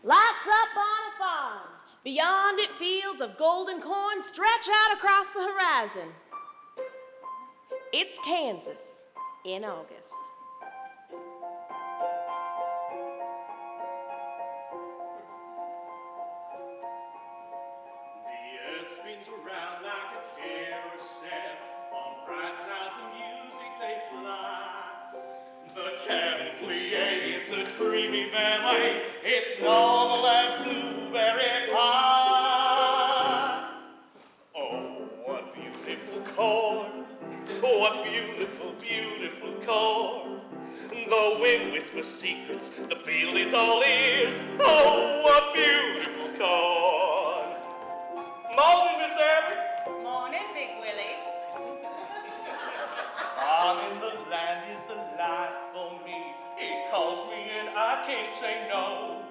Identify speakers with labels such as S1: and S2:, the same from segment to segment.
S1: lights up on a farm. Beyond it, fields of golden corn stretch out across the horizon. It's Kansas in August.
S2: The earth spins around like a carousel. On bright clouds of music they fly. The Kander Players, a dreamy ballet. It's normal as blueberry pie. Oh, what beautiful chord. What beautiful, beautiful chord. The wind whispers secrets, the field is all ears. Oh, what beautiful chord. Morning, Miss Abby.
S3: Morning, Big Willie.
S2: Farm in the land is the life for me. It calls me and I can't say no.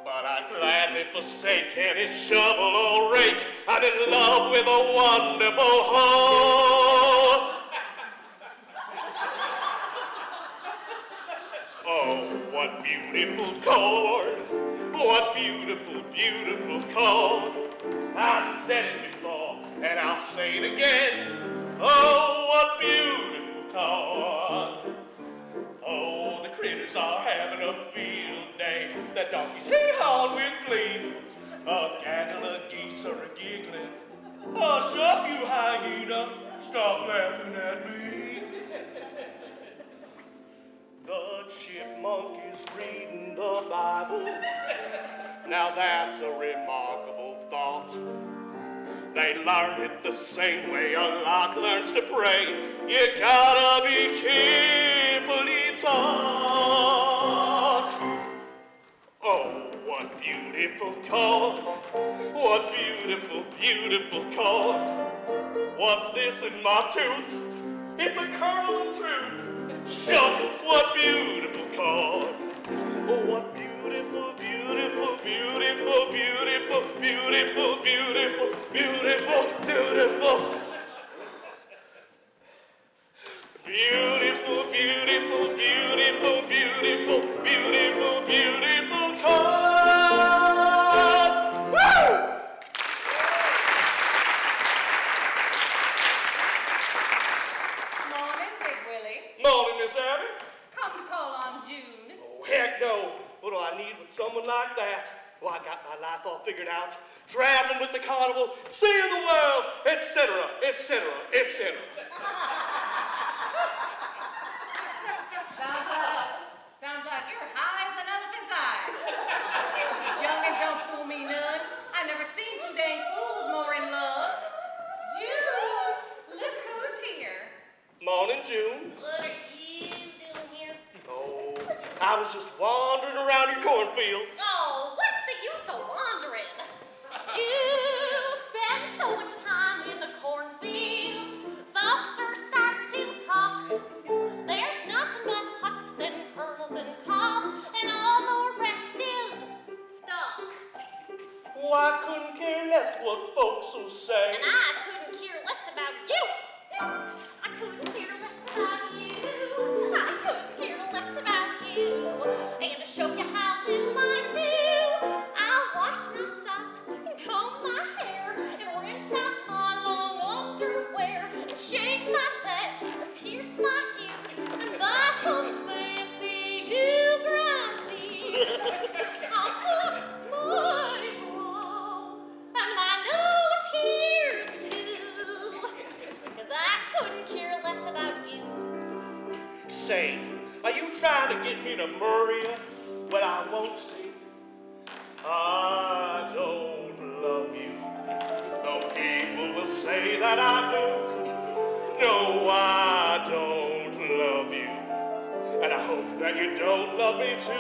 S2: But I'd gladly forsake any shovel or rake. I'm in love with a wonderful hoe. Oh, what beautiful chord. What beautiful, beautiful chord. I said it before and I'll say it again. Oh, what beautiful chord. Oh, the critters are having a field day. The donkeys hee-haw with glee. A gaggle of geese are a-giggling. Hush up, you hyena. Stop laughing at me. The chipmunk is reading the Bible. Now that's a remarkable thought. They learned it the same way a lark learns to pray. You gotta be carefully taught. Oh, what beautiful chord. What beautiful, beautiful chord. What's this in my tooth? It's a curl of truth. Shucks, what beautiful chord. Oh, what beautiful, beautiful, beautiful, beautiful, beautiful, beautiful, beautiful, beautiful. Beautiful, beautiful, beautiful, beautiful, beautiful, beautiful chord. Woo!
S3: Morning, Big Willie.
S2: Morning, Miss Abby.
S3: Come to call on June.
S2: Oh, heck no. What do I need with someone like that? Well, I got my life all figured out. Traveling with the carnival, seeing the world, etc., etc., etc.
S3: Sounds like you're high as an elephant's eye. Youngins don't fool me none. I never seen two dang fools more in love. June, look who's here.
S2: Morning, June.
S4: What are you doing here?
S2: Oh, I was just wandering around your cornfields.
S4: Oh, what's the use of wandering? You spend so much time in the cornfields. Folks are starting to talk. There's nothing but husks and kernels and cobs, and all the rest is stock.
S2: Oh, I couldn't care less what folks will say.
S4: And I couldn't care less about you. I couldn't care less about you. I couldn't care less about you. And to show you how little I do, I'll wash my socks and comb my hair and rinse out my long underwear and shave my legs and pierce my ears and buy some fancy new bronzes. I'll put my brow and my nose hairs too, 'cause I couldn't care less about you.
S2: Say, are you trying to get me to marry you? Well, I won't see. I don't love you. Though people will say that I do. No, I don't love you. And I hope that you don't love me too.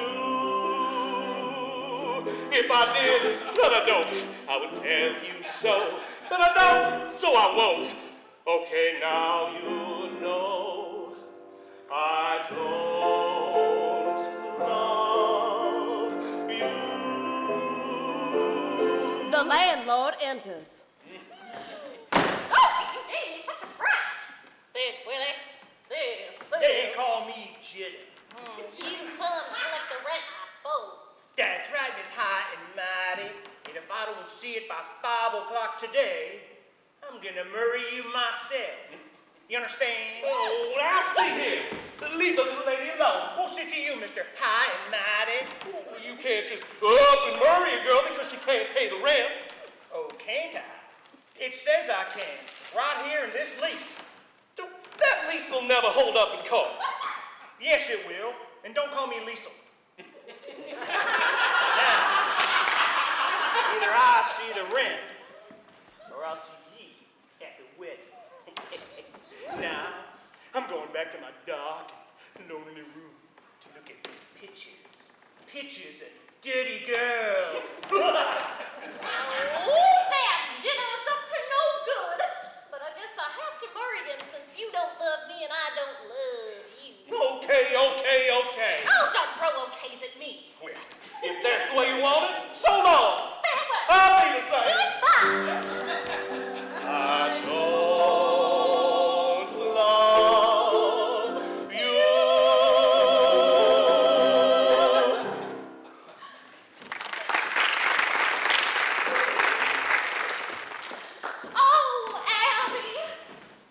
S2: If I did, but I don't, I would tell you so. But I don't, so I won't. Okay, now you know I don't love you.
S1: The landlord enters.
S4: Oh, hey, such a fright. Big Willie, this
S5: They call me Jitty.
S4: You come to collect the rent, I suppose.
S5: That's right. excitement is high and mighty, and if I don't see it by 5 o'clock today, I'm gonna murder you myself. You understand?
S2: Oh, now see here. Leave the little lady alone.
S5: What's it to you, Mr. High and Mighty?
S2: Well, you can't just go up and murder a girl because she can't pay the rent.
S5: Oh, can't I? It says I can, right here in this lease.
S2: That lease will never hold up in court.
S5: Yes, it will. And don't call me Liesel. Now, either I see the rent, or I'll see ye at the wedding. Now, I'm going back to my dark, lonely room to look at pictures. Pictures of dirty girls.
S4: Oh, that Jenna's up to no good. But I guess I have to murder him since you don't love me and I don't love you.
S2: Okay.
S4: Oh, don't throw okays at me.
S2: Well, if that's the way you want it, so long.
S4: Farewell.
S2: I'll be the same.
S4: Goodbye.
S2: I don't love you.
S4: Oh, Abby.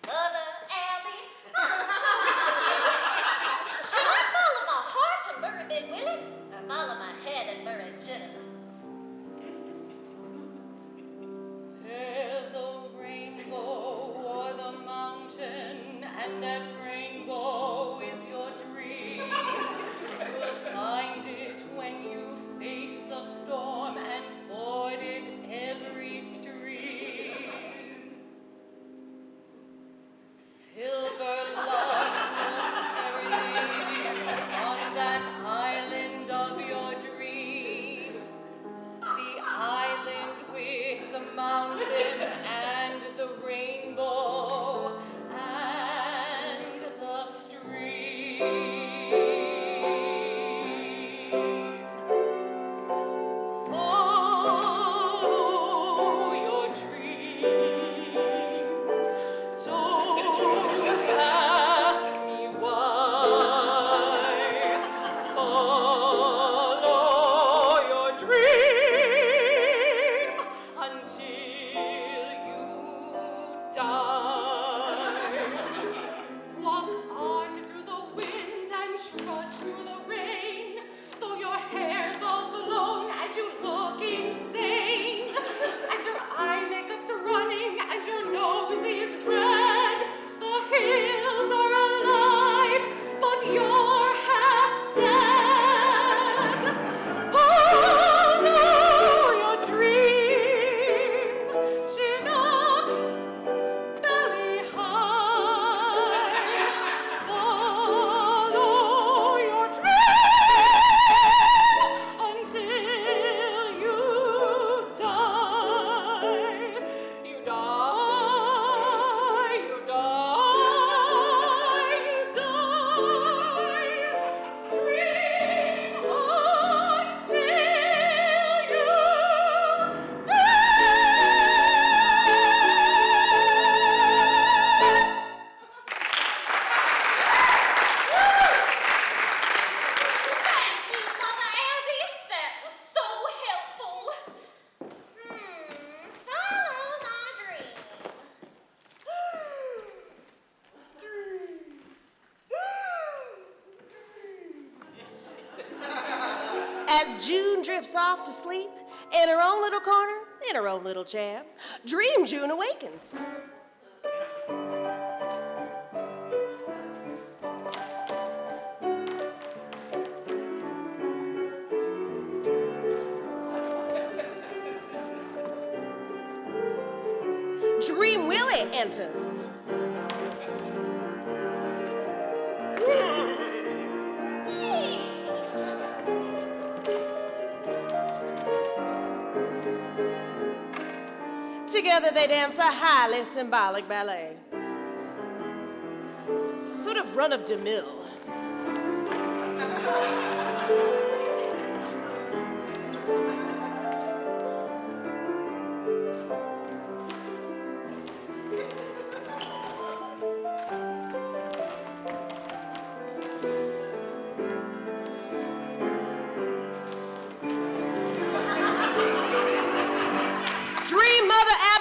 S4: Mother Abby. I'm so confused. Should I follow my heart and murder Big Willie? Or follow my head and murder Jenna?
S3: There's a rainbow o'er the mountain, and that rainbow is your dream. You'll find it when you face the storm and forded every stream. Silver loves will serenade you on that island of your dream. The island with the mountain and the rainbow and the stream. Follow your dream. Don't ask me why. Follow your dream until you die. Walk on through the wind and trudge through the rain, though your hair's all blown and you look insane, and your eye makeup's running and your nose is red. The hills are alive, but you're half dead. Follow your dream, chin up, belly high. Follow your dream until you die. You die, you die, you die. Dream until you
S4: Thank you, Mama Abby. That was so helpful. Follow my dream.
S1: As June drifts off to sleep in her own little corner, in her own little chair, Dream June awakens. Dream Willie enters. Together they dance a highly symbolic ballet. Sort of run of DeMille.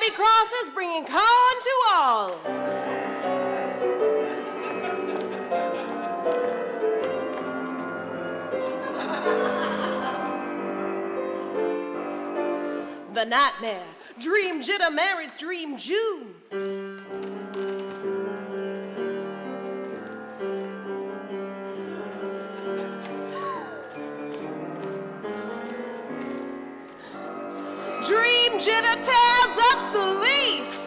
S1: happy crosses bringing corn to all. The nightmare. Dream Jitter marries Dream June. Dream Jitter tears up the lease.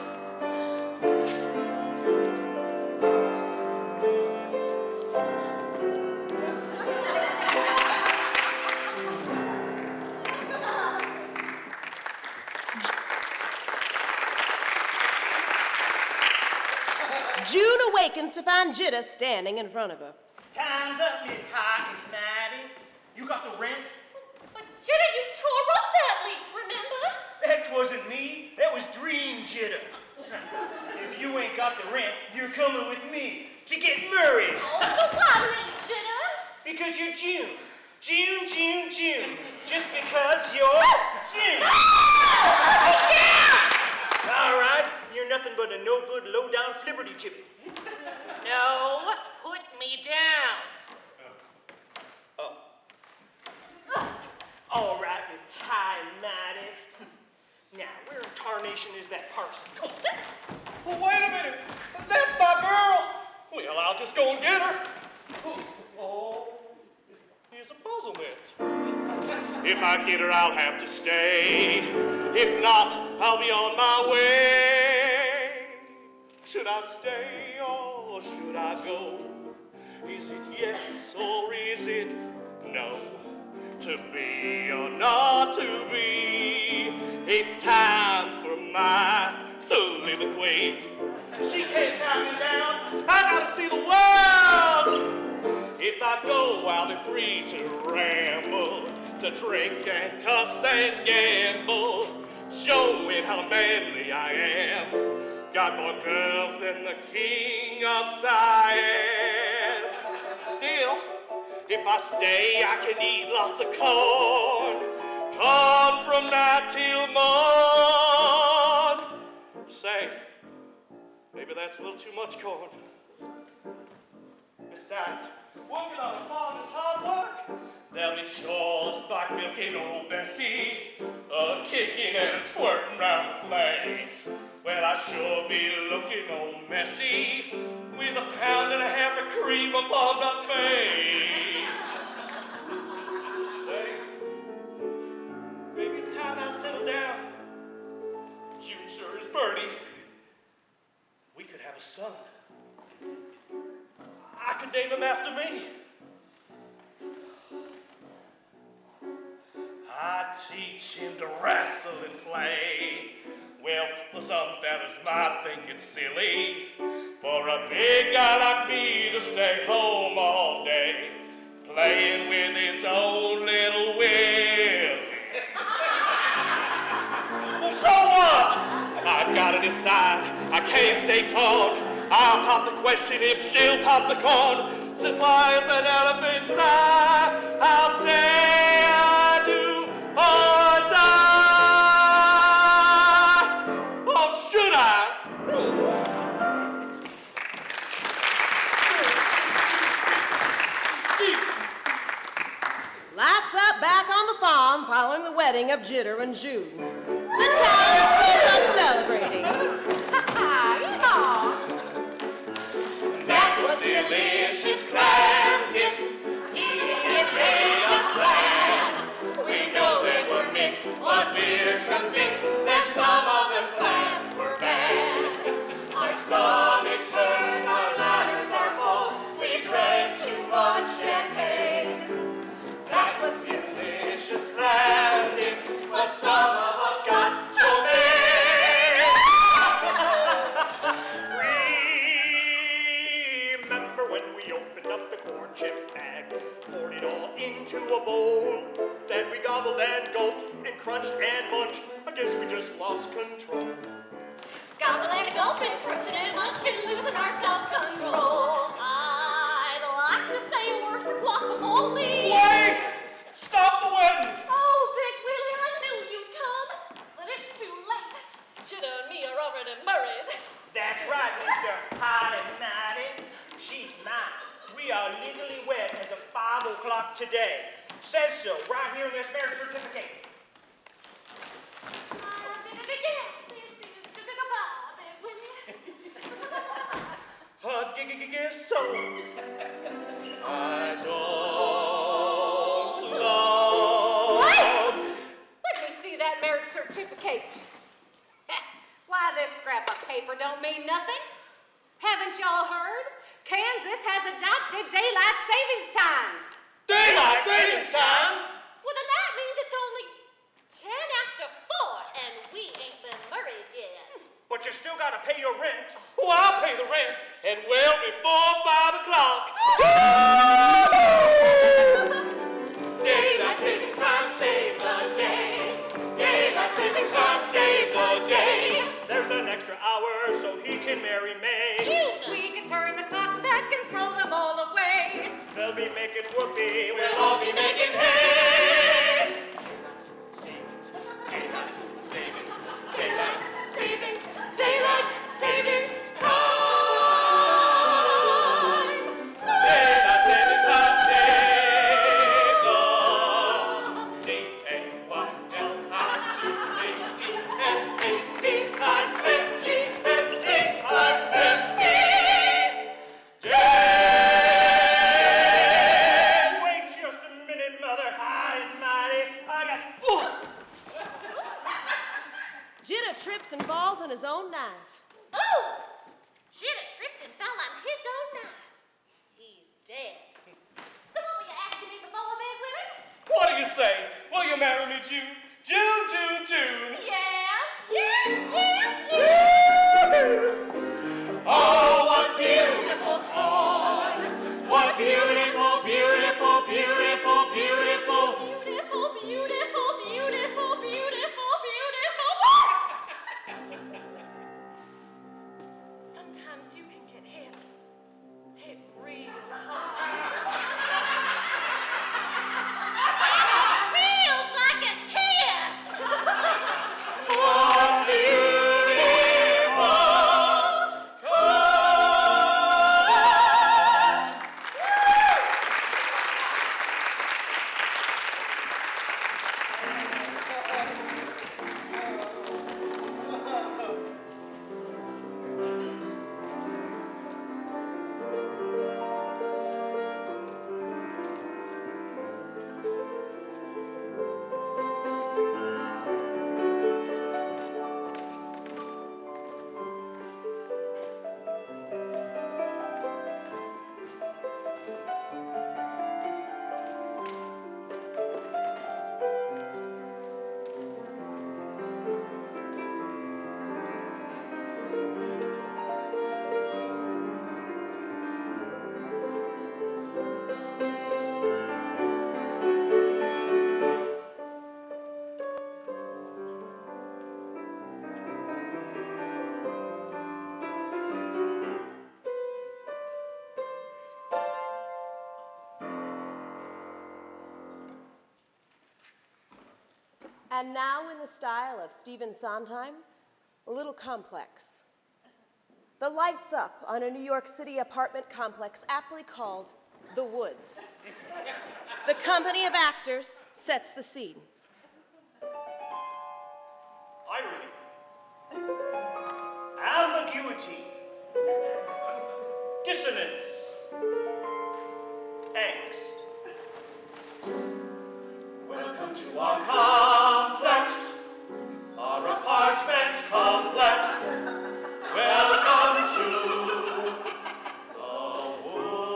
S1: June awakens to find Jitter standing in front of her.
S5: Time's up, Miss High and Mighty. You got the rent?
S4: But Jitter, you tore up that lease, remember?
S5: That wasn't me. That was Dream Jitter. If you ain't got the rent, you're coming with me to get married.
S4: Oh, but why me, Jitter?
S5: Because you're June. June, June, June. Just because you're June. All right, you're nothing but a no good, low down flipperty chippy.
S4: No, put me down.
S5: All right, Miss High and Mighty. Now, where in tarnation is that parson? Come on.
S2: Well, wait a minute. That's my girl. Well, I'll just go and get her. Oh, here's a puzzlement. If I get her, I'll have to stay. If not, I'll be on my way. Should I stay or should I go? Is it yes or is it no? To be or not to be? It's time for my soliloquy. She can't tie me down. I gotta see the world. If I go, I'll be free to ramble, to drink and cuss and gamble, showing how manly I am. Got more girls than the king of Siam. Still, if I stay, I can eat lots of corn. Corn from night till morn. Say, maybe that's a little too much corn. Besides, working on a farm is hard work. There'll be chores like milking old Bessie, kicking and squirting round the place. Well, I sure be looking old messy with a pound and a half of cream upon my face. Say, maybe it's time I settle down. June sure is pretty. We could have a son. I could name him after me. I teach him to wrestle and play. Well, for some fellas might think it's silly for a big guy like me to stay home all day, playing with his own little Willie. Well, so what? I've got to decide. I can't stay taut. I'll pop the question if she'll pop the corn. She flies an elephant's eye. I'll say I do or die. Or should I?
S1: Lights up back on the farm following the wedding of Jitter and June. The townsfolk are celebrating.
S3: That was delicious clam dip, eating it made us glad. We know they were mixed, but we're convinced that some of the clams were bad. Our stomachs hurt, our ladders are full, we drank too much champagne. That was delicious clam dip, but some of us got so bad.
S5: Remember when we opened up the corn chip bag, poured it all into a bowl, then we gobbled and gulped and crunched and munched. I guess we just lost control.
S4: Gobbling and gulping, crunching and munching, losing our self-control. I'd like to say a word for guacamole.
S2: Wait! Stop the wedding!
S4: Oh, Big Willie, I knew you'd come, but it's too late. Jitter and me
S5: o'clock today. Says so right here in this marriage certificate. Yes, so. I don't love.
S3: Wait! Let me see that marriage certificate. Why, this scrap of paper don't mean nothing. Haven't y'all heard? Kansas has adopted daylight savings time.
S5: Daylight savings time?
S4: Well, then that means it's only 10 after 4, and we ain't been married yet.
S5: But you still gotta pay your rent.
S2: Oh, I'll pay the rent, and well before 5 o'clock. Daylight savings time, save the day. Daylight savings time, save the day.
S5: There's an extra hour so he can marry May.
S4: June!
S3: We can turn the clocks back and throw them all away.
S5: They'll be making whoopee.
S2: We'll all be making hay. Savings, daylight savings, daylight savings, daylight savings time. Daylight savings time, save the D-A-Y-L-I-G-H-T-S-A-V-I-N-G.
S5: Wait just a minute, Mother. High and mighty. I got.
S1: Jitta trips and falls on his own knife.
S4: Oh! Jitta tripped and fell on his own knife. He's dead. So what were you asking me before, big women?
S2: What do you say? Will you marry me, June? June, June, June.
S4: Yes.
S2: Oh, what beautiful corn! What beautiful, beautiful, beautiful, beautiful.
S4: Beautiful, beautiful, beautiful, beautiful, beautiful. Sometimes you can get hit real hard. And it feels like a kiss.
S2: What beautiful
S1: And now, in the style of Stephen Sondheim, a little complex. The lights up on a New York City apartment complex aptly called The Woods. The company of actors sets the scene.
S5: Irony. Ambiguity. Dissonance. Angst.
S2: Welcome to our complex, our apartment complex. Welcome to the woods.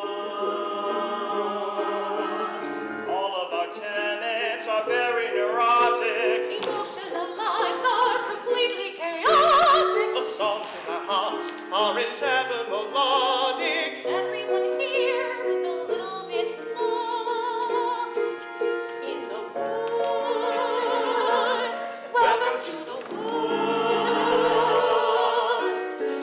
S5: All of our tenants are very neurotic.
S3: Emotional lives are completely chaotic.
S2: The songs in our hearts are in tavern melodic.
S4: Everyone here is a little bit lost in the woods.
S2: Welcome to the
S3: woods.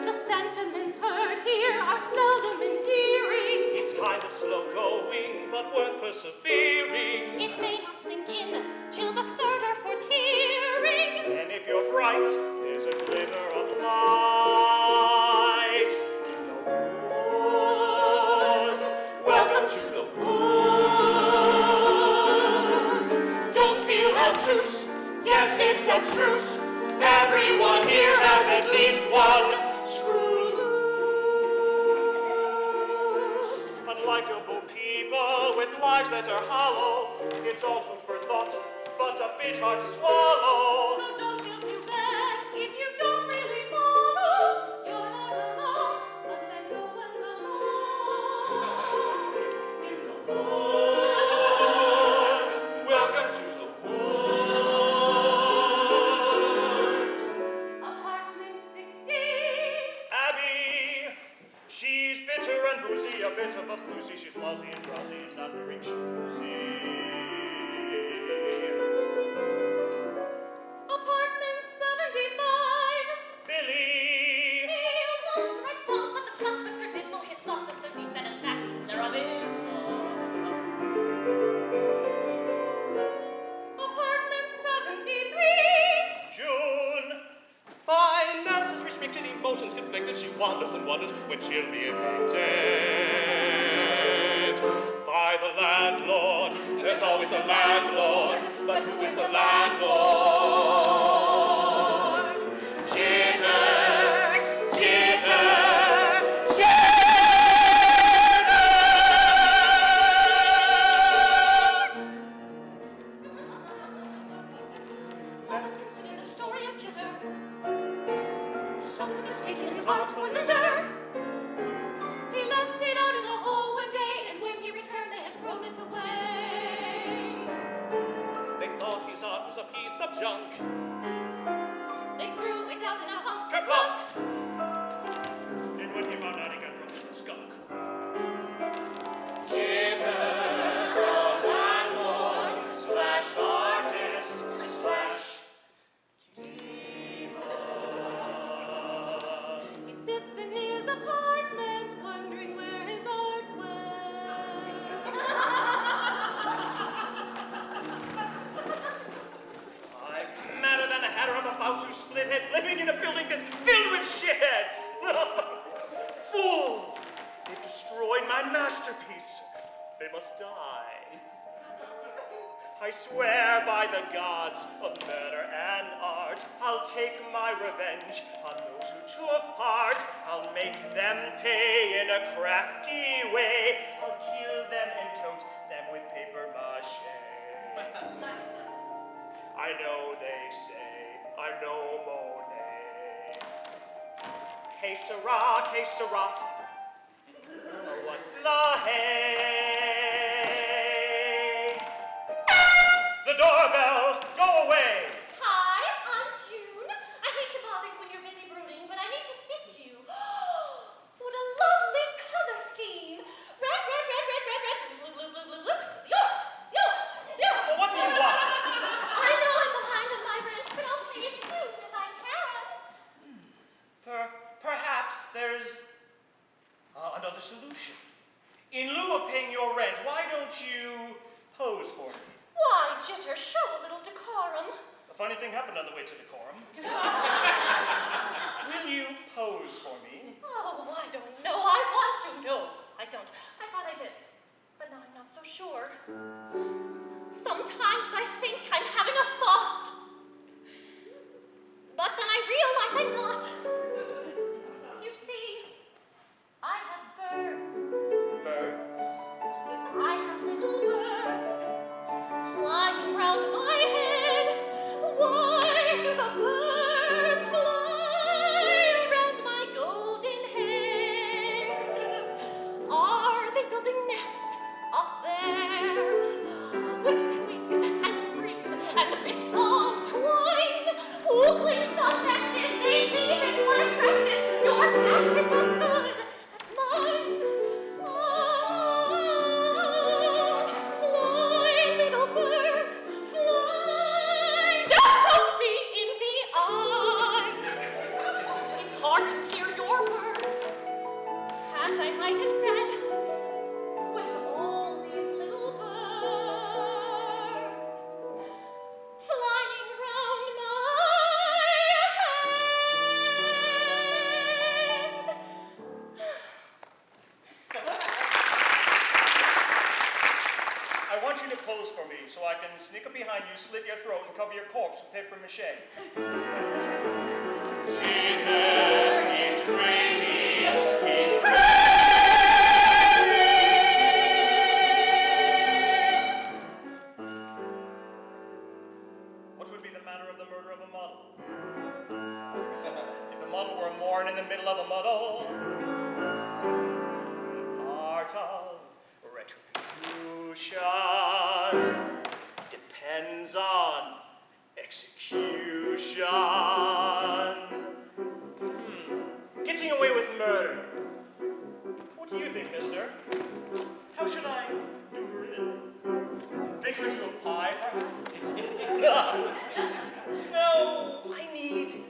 S3: The sentiments heard here are seldom endearing.
S2: It's kind of slow going, but worth persevering.
S4: It may not sink in till the third or fourth hearing.
S5: And if you're bright, there's a glimmer of light in the woods. has sits abstruse. Everyone here has at least one screw loose. Unlikable people with lives that are hollow. It's all food for thought, but a bit hard to swallow.
S3: So don't feel too bad if you don't really follow. You're not alone, but then no one's alone. In the
S5: Woods. Welcome to the woods.
S3: apartment 60.
S5: Abby, she's bitter and boozy, a bit of a floozy. She's lousy and drowsy and not very choosy.
S3: Apartment 75.
S5: Billy,
S4: He wants to write songs, but the prospects are dismal. His thoughts are so deep that in fact they're abysmal.
S3: Apartment 73.
S5: June.
S2: Finances restricted, emotions conflicted. She wonders and wonders when she'll be evicted by the landlord. There's always a landlord, but who is the landlord? Jitter, jitter,
S4: Let us consider the story of Jitter. Someone has taken his heart for litter.
S3: He left it out in the hall one day, and when he returned, they had thrown it away.
S2: They thought his art was a piece of junk.
S3: They threw it out in a hunk.
S2: Kerplunk!
S5: And when he found out, he got drunk as a skunk.
S2: Jitter, the landlord, slash artist, slash
S3: He sits in his apartment, wondering where his art
S5: I'm madder than a hatter. I'm about to split heads, living in a building that's filled with shitheads. Fools! They've destroyed my masterpiece. They must die. I swear by the gods of matter and art, I'll take my revenge on those who took part. I'll make them pay in a crafty way. I'll kill them and coat them with paper mache. I know they say I'm no Monet. Hey, Syrah, hey, Syrah. What the hey? The doorbell, go away.
S4: Hi, I'm June. I hate to bother you when you're busy brooding, but I need to speak to you. What a lovely color scheme. Red, red, red, red, red, red, blue, blue, blue, blue, blue, blue. It's the orange. It's the orange. It's the orange.
S5: Well, what do you want?
S4: I know I'm behind on my rent, but I'll pay as soon as I can.
S5: Perhaps there's another solution. In lieu of paying your rent, why don't you pose for me?
S4: Why, Jitter, show a little decorum.
S5: A funny thing happened on the way to decorum. Will you pose for me?
S4: Oh, I don't know. I want to. No, I don't. I thought I did. But now I'm not so sure. Sometimes I think I'm having a thought. But then I realize I'm not. You see, I have birds.
S5: Birds.
S4: I have little birds flying round my head. Why do the birds fly around my golden hair? Are they building nests up there with twigs and sprigs and bits of twine? Who cleans the messes they leave in my dresses? Your guess is as good as mine. Fly, little bird, fly. Don't poke me in the eye. It's hard to hear your words, as I might have said, with all these little birds flying round my head.
S5: can sneak up behind you, slit your throat, and cover your corpse with paper mache.
S2: Jesus, he's crazy. He's
S5: What would be the matter of the murder of a model? If the model were born in the middle of a muddle, the art of retribution depends on execution. Getting away with murder. What do you think, mister? How should I do her in? Make her into a pie, perhaps? No, I need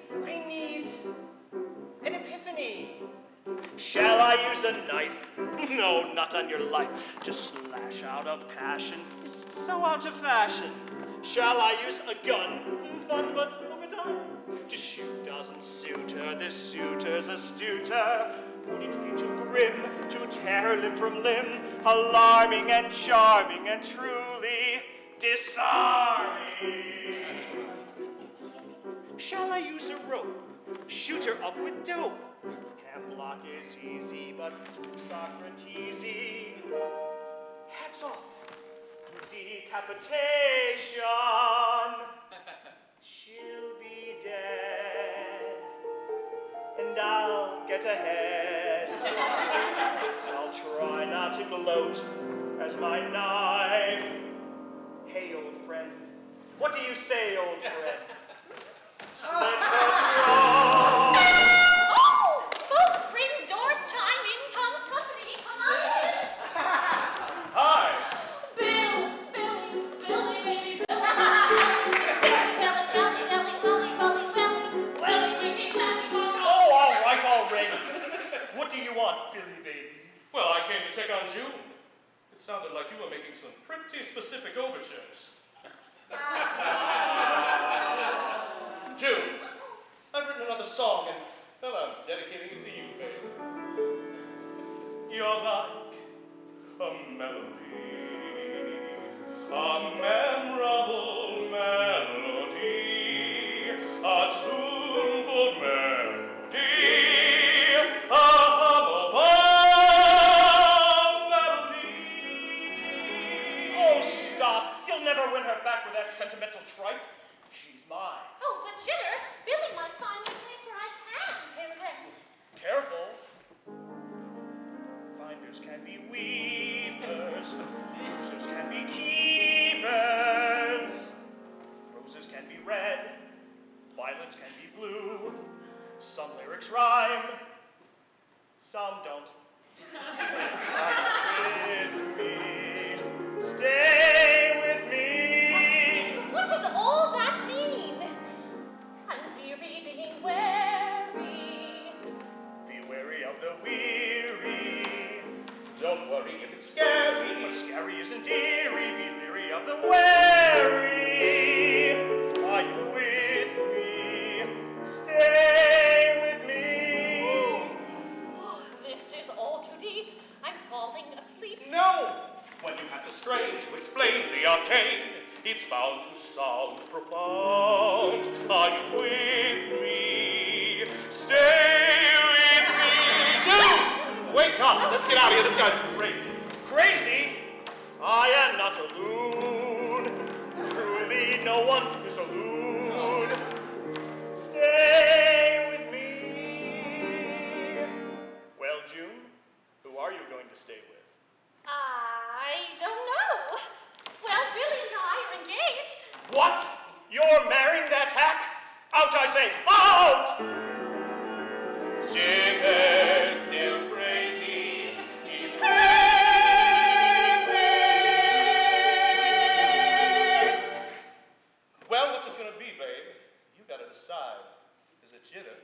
S5: an epiphany. Shall I use a knife? No, not on your life. Just slash out of passion. It's so out of fashion. Shall I use a gun? Fun but overdone. To shoot doesn't suit her. This suitor's astuter. Would it be too grim to tear her limb from limb? Alarming and charming and truly disarming. Shall I use a rope? Shoot her up with dope. Hemlock is easy, but Socrates-y. Hats off to decapitation. She'll be dead, and I'll get ahead. I'll try not to gloat as my knife. Hey, old friend, what do you say, old friend? Split her throat.
S4: Oh! Phones ring, doors chime, in comes company. Come on in.
S2: Hi.
S4: Billy, baby, Billy. Willy, Ricky, Patty, Bongo.
S5: Oh, all right, already. What do you want, Billy baby?
S2: Well, I came to check on June. It sounded like you were making some pretty specific overtures. June, I've written another song, and, well, I'm dedicating it to you, babe. You're like a melody, a memorable melody, a tuneful melody, a hummable melody.
S5: Oh, stop. You'll never win her back with that sentimental tripe. She's mine.
S4: Oh, but Jitter, Billy might find me a place where I can pay rent.
S5: Careful. Finders can be weepers. Losers can be keepers. Roses can be red. Violets can be blue. Some lyrics rhyme. Some don't. Come with me. Stay with me.
S4: What does all that mean? I'm weary being wary.
S5: Be wary of the weary.
S2: Don't worry if it's scary.
S5: But scary isn't eerie. Be leery of the wary. Are you with me? Stay with me.
S4: Oh, this is all too deep. I'm falling asleep.
S2: No! When you have to strain to explain the arcane, it's bound to sound profound. Are you with me? Stay with me. June! Wake up! Let's get out of here. This guy's crazy.
S5: Crazy? I am not a loon. Truly, no one is a loon. Stay with me. Well, June, who are you going to stay with?
S4: I don't know. Well, Billy and I are engaged.
S5: What? You're marrying that hack? Out, I say! Out!
S2: Jitter's still crazy. He's crazy. Well, what's it gonna be, babe? You gotta decide. Is it Jitter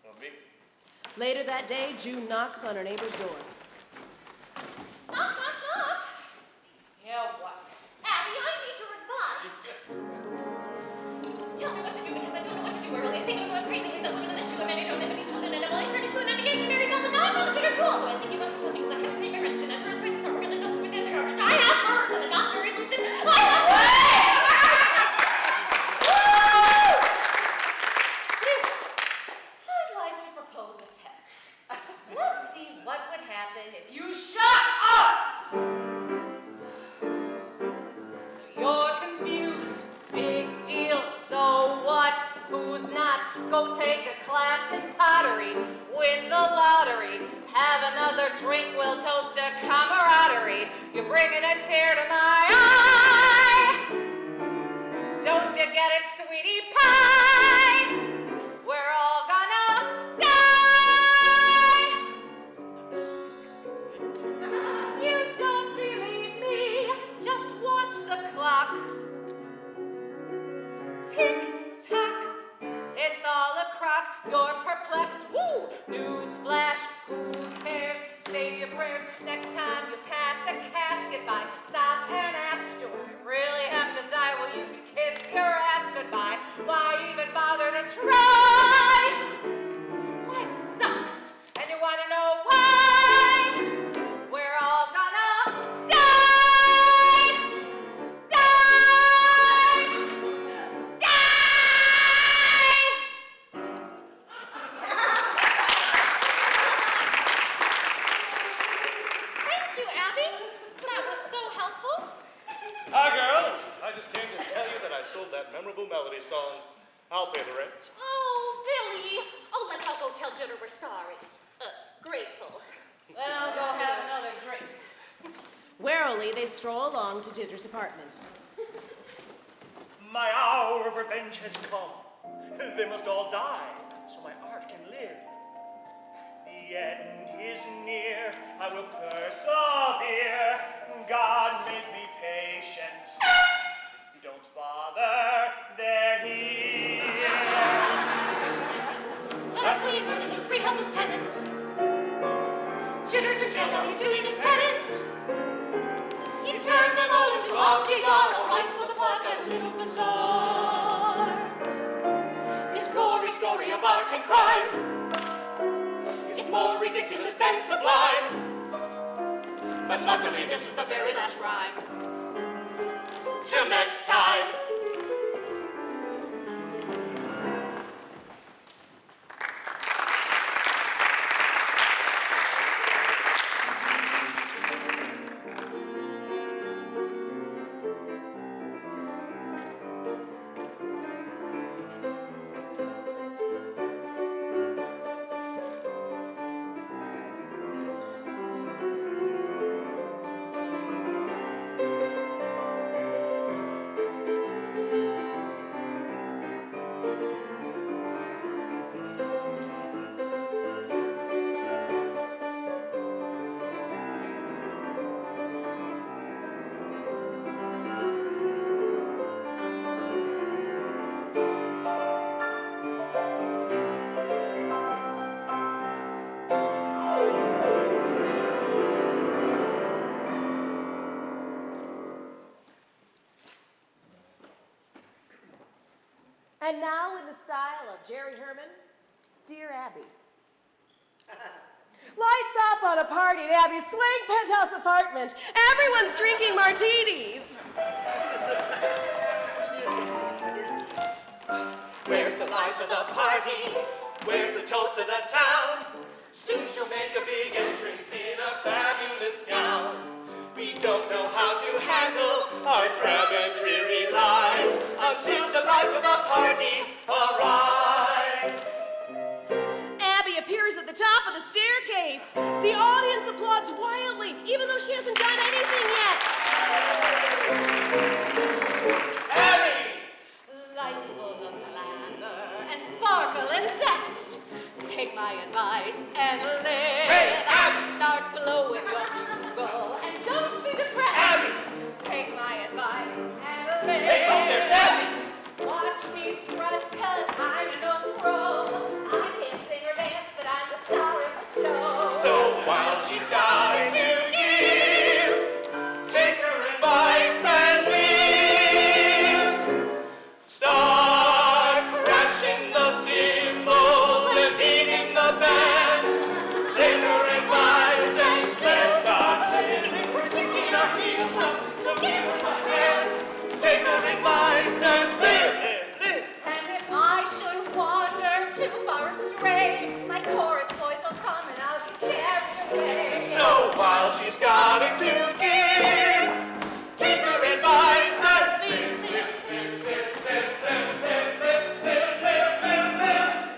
S2: or me?
S1: Later that day, June knocks on her neighbor's door.
S4: Knock, knock, knock.
S3: Yeah, what?
S4: Abby, I need your advice. Tell me what to do because I don't know what to do. I really think I'm going crazy like that woman in the shoe. I mean, I don't have any children and I'm only 32 and I'm engaged to marry Bill, but now I'm not too although I think you must have because I haven't paid my rent and I've first prices are working the dumps with the other garbage. I have birds and I'm not very lucid. I have
S3: Go take a class in pottery, win the lottery, have another drink, we'll toast to camaraderie. You're bringing a tear to my eye. Don't you get it, sweetie pie? We're all gonna die. You don't believe me? Just watch the clock. Tick tock. It's all a crock. You're perplexed. Woo! Newsflash. Who cares? Save your prayers. Next time you pass a casket by, stop and ask, do I really have to die? Well, you can kiss your ass goodbye. Why even bother to try? Life sucks, and you want to know why? We're all gonna die! Die! Die!
S4: Thank you, Abby. That was so helpful.
S2: Hi, girls. I just came to tell you that I sold that memorable melody song. I'll pay the rent.
S4: Oh, Billy. Oh, let's all go tell Jitter we're sorry. Grateful.
S3: Then I'll go have another drink.
S1: Warily, they stroll along to Jitter's apartment.
S5: My hour of revenge has come. They must all die, so my art can live. The end is near. I will persevere. God, make me patient. Don't bother, they're here.
S4: That's where you murder the 3 helpless tenants. Jitter's in jail now, he's doing his penance. He turned them all into Octagon, all rights for the park and a little bazaar.
S2: This gory story of art and crime is more ridiculous than sublime.
S3: But luckily, this is the very last rhyme.
S2: Till next time.
S1: And now, in the style of Jerry Herman, Dear Abby. Lights up on a party at Abby's swing penthouse apartment. Everyone's drinking martinis.
S2: Where's the life of the party? Where's the toast of the town? Soon she'll make a big entrance in a fabulous gown. We don't know how to handle our drab and dreary lives until the life of the party arrives.
S1: Abby appears at the top of the staircase. The audience applauds wildly, even though she hasn't done anything yet.
S2: Abby!
S3: Life's full of glamour and sparkle and zest. Take my advice and live.
S2: Hey, Abby!
S3: Start blowing your bugle and don't be depressed.
S2: Abby!
S3: Take my advice and live.
S2: Hey, up there's Abby!
S3: Watch me strut, cause I'm no pro. I can't sing or dance, but I'm the star of the show.
S2: So while she's got it to give, take her advice and live. Start crashing the cymbals and beating the band. Take her advice and let's start living. We're kicking our heels up, so give us a hand. Take her advice and live, live, live.
S3: And if I should wander too far astray, my chorus voice will come and I'll be carried away.
S2: So while she's got it to give, take her advice and live, live, live, live, live, live, live, live, live, live, live, live.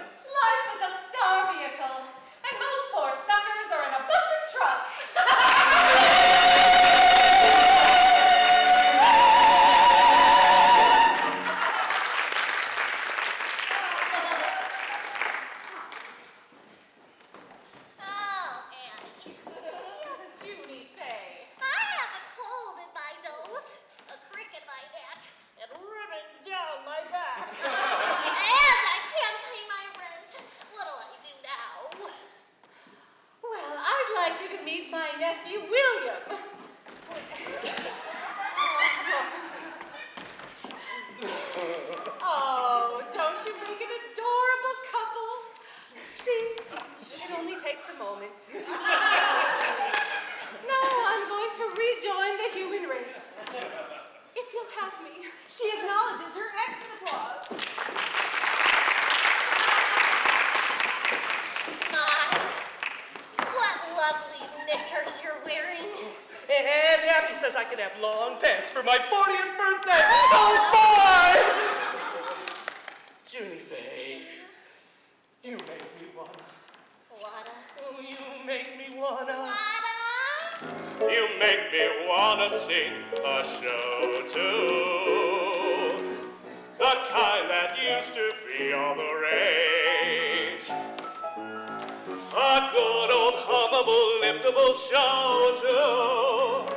S5: says I can have long pants for my 40th birthday. Oh, boy! Junie Faye, you make me wanna.
S4: Wada.
S5: Oh, you make me wanna.
S4: Wada.
S2: You make me wanna sing a show too. The kind that used to be all the rage. A good old hummable, liftable show too.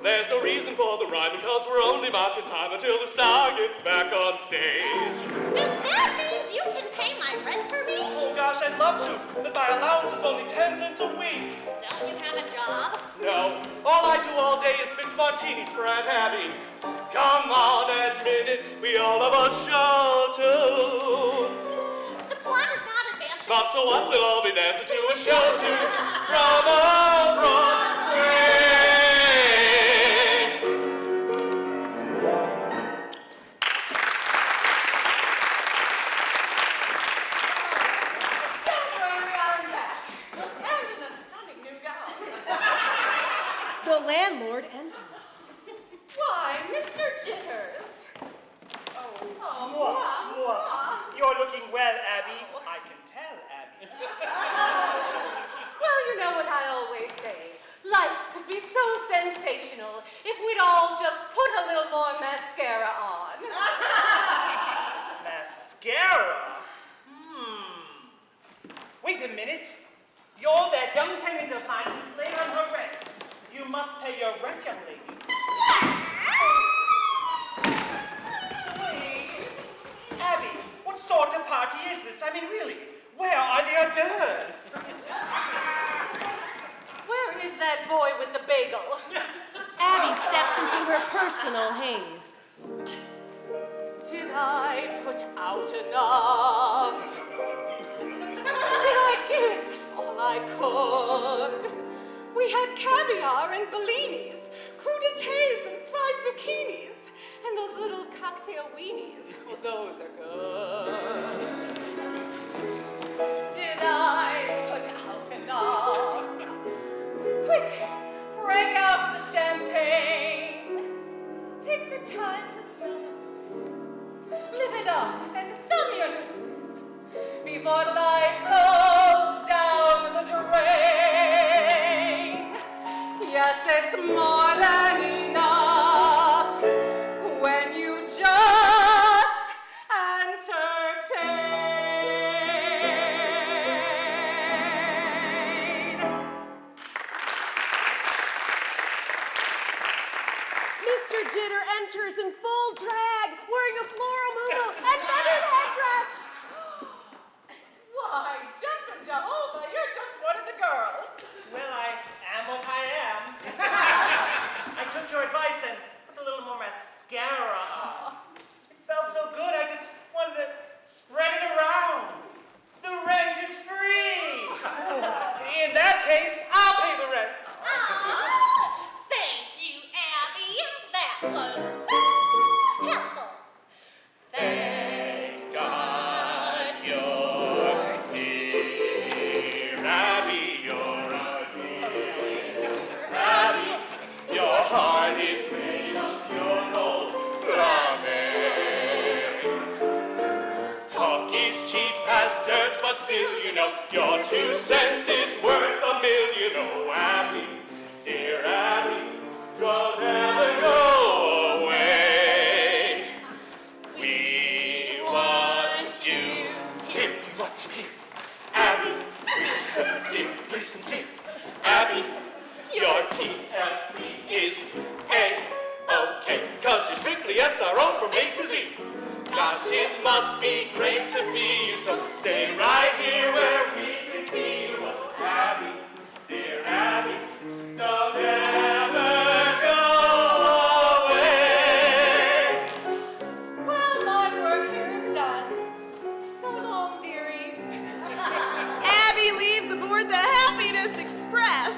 S2: There's no reason for the rhyme because we're only marking time until the star gets back on stage.
S4: Does that mean you can pay my rent for me?
S5: Oh gosh, I'd love to, but my allowance is only 10 cents a week.
S4: Don't you have a job?
S5: No, all I do all day is mix martinis for Aunt Abby. Come on, admit it, we all have a show too.
S4: The plot is not advancing.
S2: Not so what, we'll all be dancing to a show too. From old Broadway.
S3: Don't worry, I'm back. And in a stunning new gown.
S1: The landlord enters.
S3: Why, Mr. Jitters. Oh,
S5: You're looking well, Abby. I can tell, Abby.
S3: Well, you know what I always say. Life could be so sensational if we'd all just put a little more mascara on.
S5: Mascara? Wait a minute. You're that young tenant of mine who's late on her rent. You must pay your rent, young lady. Hey, Abby, what sort of party is this? I mean, really, where are the hors d'oeuvres?
S3: Where is that boy with the bagel?
S1: Abby steps into her personal haze.
S3: Did I put out enough? Did I give all I could? We had caviar and bellinis, crudités and fried zucchinis, and those little cocktail weenies. Well, those are good. Did I put out enough? Quick, break out the champagne. Take the time to smell the roses. Live it up and thumb your noses before life goes down the drain. Yes, it's more than enough when you just entertain.
S1: Mr. Jitter enters in full drag, wearing a floral muumuu and feathered headdress.
S3: Why, jumpin' Jehovah, you're just one of the girls.
S5: Well, I am what I am. I took your advice and put a little more mascara on. It felt so good, I just wanted to spread it around. The rent is free. In that case, I'll pay the rent.
S4: Aw, thank you, Abby. That was so helpful.
S2: Thank God you're here. Abby, you're a dear. Abby, your heart is made of pure gold. Strawberry. Talk is cheap as dirt, but still, you know, your 2 cents is worth a million. Oh, Abby, dear Abby, don't ever go away. We want you here. We want you here. Abby, we're sincere, we're sincere. Abby, your TLC is A-OK, 'cause you're strictly SRO from A to Z. Gosh, it must be great to be you, so stay right here where we can see you. Oh, Abby, dear Abby, don't ever go away.
S3: Well, my work here is done. So long, dearies.
S1: Abby leaves aboard the Happiness Express.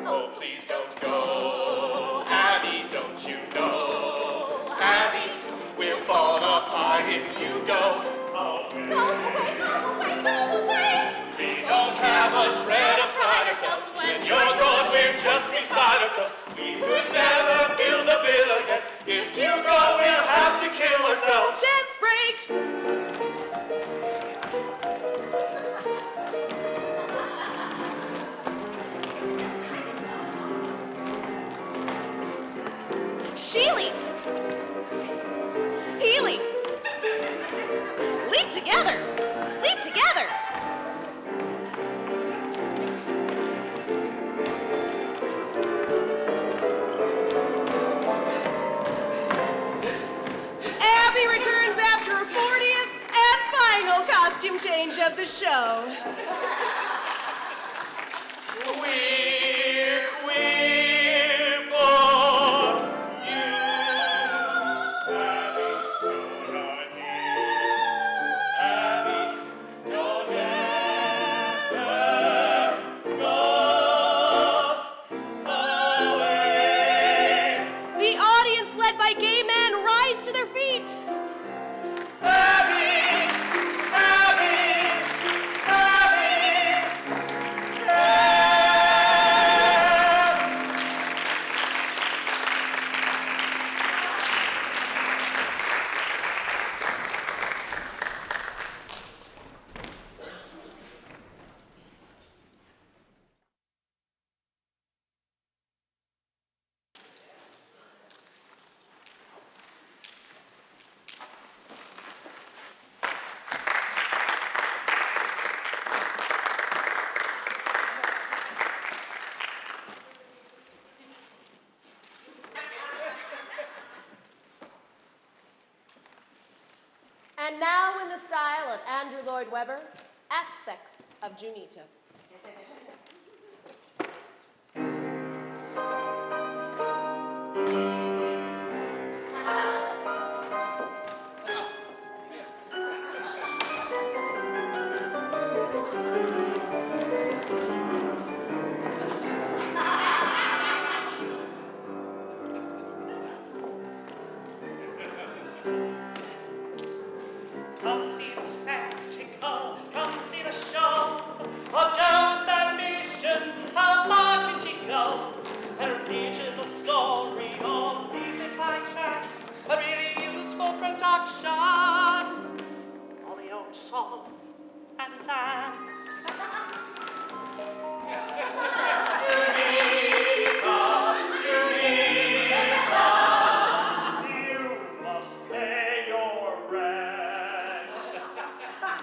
S2: Oh, please don't go, Abby, don't you know? Abby, we'll fall apart if you go. Oh,
S4: Go away, go away, go away.
S2: we don't have a shred of side ourselves. When you're gone, we're just beside ourselves. never feel the bill of sense. If you go, we'll have to kill ourselves.
S1: Dance break! She leaps. He leaps. Leap together. Leap together. Abby returns after a 40th and final costume change of the show.
S2: We're queer for you, Abby, you're our dear. Abby, don't ever go away.
S1: The audience, led by gay men, rise to their feet.
S2: Abby, Abby, Abby, Abby.
S1: And now, in the style of Andrew Lloyd Webber, aspects of Junita.
S2: Come see the spectacle, come see the show. A girl with ambition, how far can she go? An original story on music by track, a really useful production. All the old song and dance. You must pay your rent.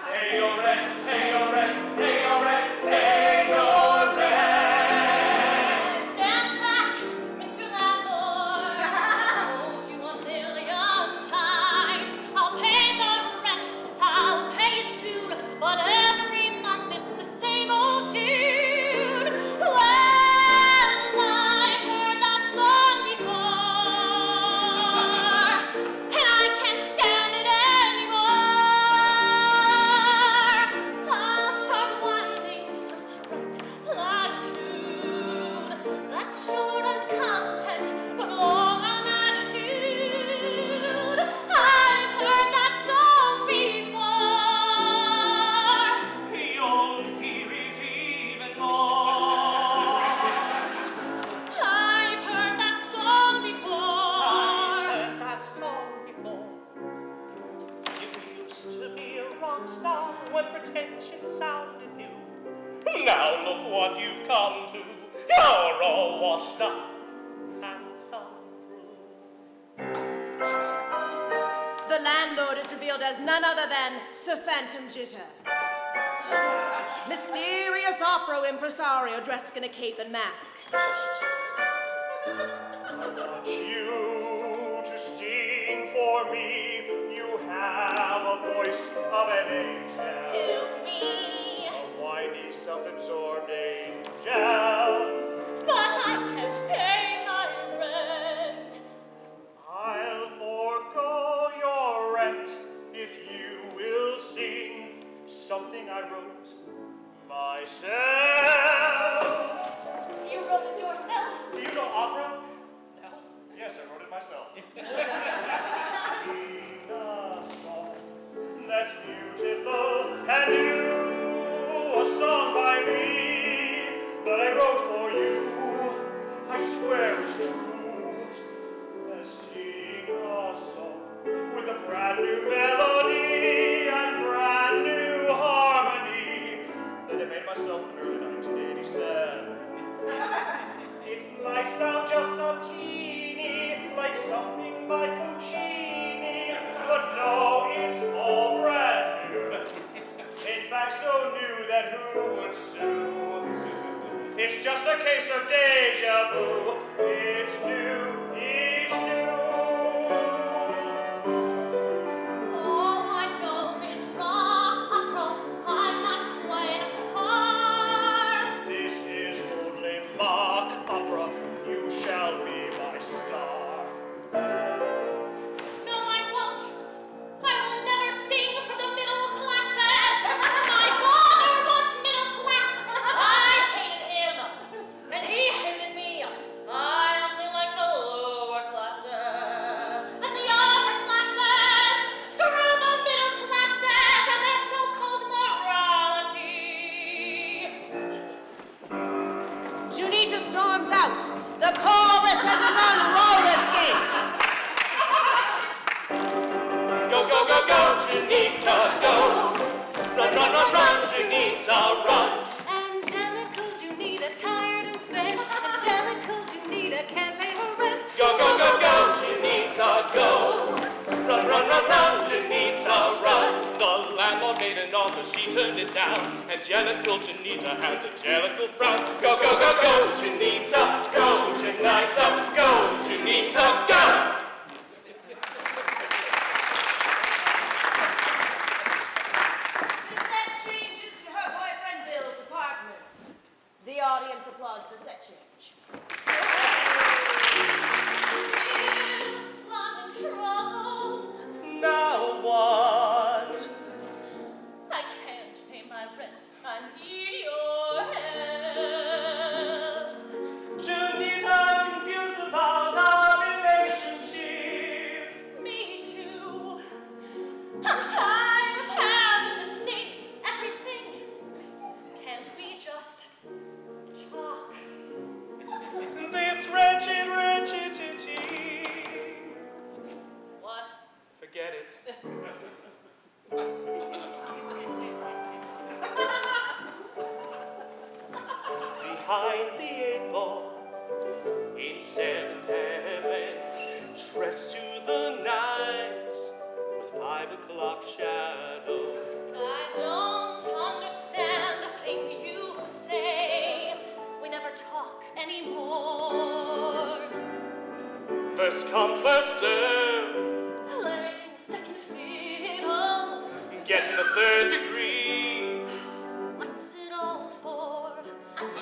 S2: Pay your rent, pay your rent, pay your rent, pay your rent.
S4: Stand back, Mr. Landlord. I told you 1,000,000 times. I'll pay the rent. I'll pay it soon. But every month it's the same old tune. Well, I've heard that song before, and I can't stand it anymore. I'll start whining some trite platitude that's short on content but long on attitude. I've heard that song before.
S2: You'll hear it even more.
S4: I've heard that song before.
S2: Heard that song before. You used to be a rock star when pretension sounded new. Now look what you've come to. You're all washed up and sung through.
S1: The landlord is revealed as none other than Sir Phantom Jitter. Mysterious opera impresario dressed in a cape and mask.
S2: I want you to sing for me. You have a voice of an angel.
S4: To me,
S2: A windy, self-absorbed angel.
S4: but I can't pay my rent.
S2: I'll forego your rent if you will sing something I wrote myself.
S4: You wrote it yourself?
S2: Do you know opera?
S4: No.
S2: Yes, I wrote it myself. Sing a song that's beautiful and new, a song by me that I wrote for you. I swear it's true.
S5: It's just a case of deja vu. It's new, it's new.
S4: All I know is rock opera. I'm not quite up to par.
S5: This is only mock opera. You shall be my star.
S4: No, I won't. I will never sing for the middle classes. My father was middle class. I hated him, and he hated me. I only like the lower classes and the upper classes. Screw the middle classes and their so-called morality.
S1: Junita storms out. The chorus enters on roller skates.
S5: Go, go, go, go, Junita, go. Run, run, run, run, Junita, run.
S3: Angelical Junita, tired and spent. Angelical Junita can't pay her rent.
S5: Go, go, go, go, Junita, go. Run, run, run, run, Junita, run.
S2: The landlord made an offer, she turned it down. Angelical Junita has angelical frown.
S5: Go, go, go, go, Junita, go, Junita, go, Junita, go.
S1: The set changes to her boyfriend Bill's apartment. The audience applauds the set change.
S4: I'm in trouble.
S5: Now what?
S4: I can't pay my rent. I need your help.
S5: Junita, I'm confused about our relationship.
S4: Me too. I'm tired of having to say everything. Can't we just talk?
S5: This wretched, wretchedity.
S4: What?
S5: Forget it. Behind the 8 ball, in 7th heaven, dressed to the nines, with 5 o'clock shadow.
S4: I don't understand a thing you say. We never talk anymore.
S5: First come, first serve,
S4: Playing second fiddle.
S5: getting the 3rd degree.
S4: What's it all for?